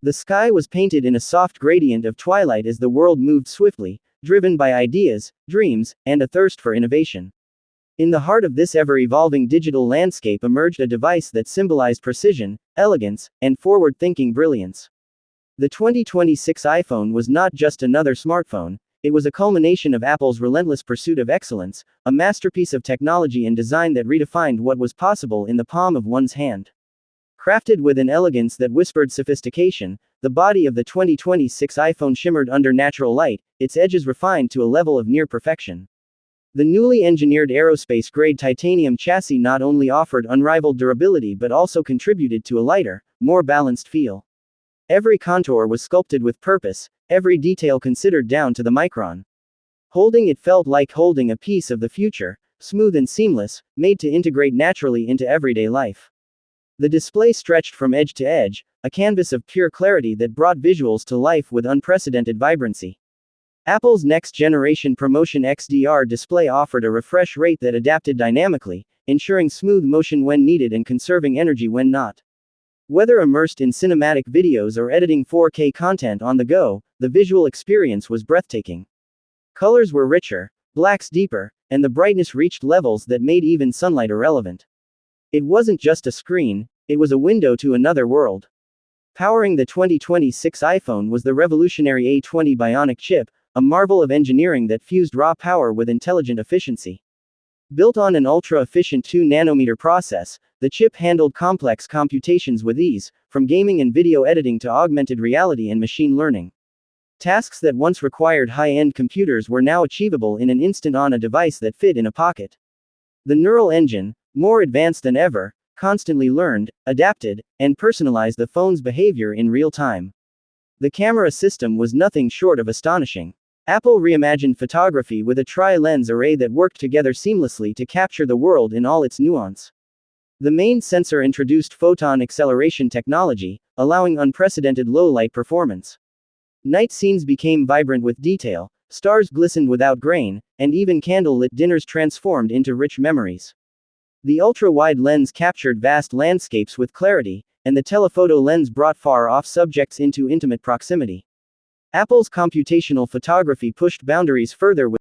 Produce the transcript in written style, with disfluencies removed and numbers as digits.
The sky was painted in a soft gradient of twilight as the world moved swiftly, driven by ideas, dreams, and a thirst for innovation. In the heart of this ever-evolving digital landscape emerged a device that symbolized precision, elegance, and forward-thinking brilliance. The 2026 iPhone was not just another smartphone, it was a culmination of Apple's relentless pursuit of excellence, a masterpiece of technology and design that redefined what was possible in the palm of one's hand. Crafted with an elegance that whispered sophistication, the body of the 2026 iPhone shimmered under natural light, its edges refined to a level of near perfection. The newly engineered aerospace-grade titanium chassis not only offered unrivaled durability but also contributed to a lighter, more balanced feel. Every contour was sculpted with purpose, every detail considered down to the micron. Holding it felt like holding a piece of the future, smooth and seamless, made to integrate naturally into everyday life. The display stretched from edge to edge, a canvas of pure clarity that brought visuals to life with unprecedented vibrancy. Apple's next-generation Promotion XDR display offered a refresh rate that adapted dynamically, ensuring smooth motion when needed and conserving energy when not. Whether immersed in cinematic videos or editing 4K content on the go, the visual experience was breathtaking. Colors were richer, blacks deeper, and the brightness reached levels that made even sunlight irrelevant. It wasn't just a screen, it was a window to another world. Powering the 2026 iPhone was the revolutionary A20 Bionic chip, a marvel of engineering that fused raw power with intelligent efficiency. Built on an ultra-efficient 2-nanometer process, the chip handled complex computations with ease, from gaming and video editing to augmented reality and machine learning. Tasks that once required high-end computers were now achievable in an instant on a device that fit in a pocket. The neural engine, more advanced than ever, constantly learned, adapted, and personalized the phone's behavior in real time. The camera system was nothing short of astonishing. Apple reimagined photography with a tri-lens array that worked together seamlessly to capture the world in all its nuance. The main sensor introduced photon acceleration technology, allowing unprecedented low-light performance. Night scenes became vibrant with detail, stars glistened without grain, and even candle-lit dinners transformed into rich memories. The ultra-wide lens captured vast landscapes with clarity, and the telephoto lens brought far-off subjects into intimate proximity. Apple's computational photography pushed boundaries further with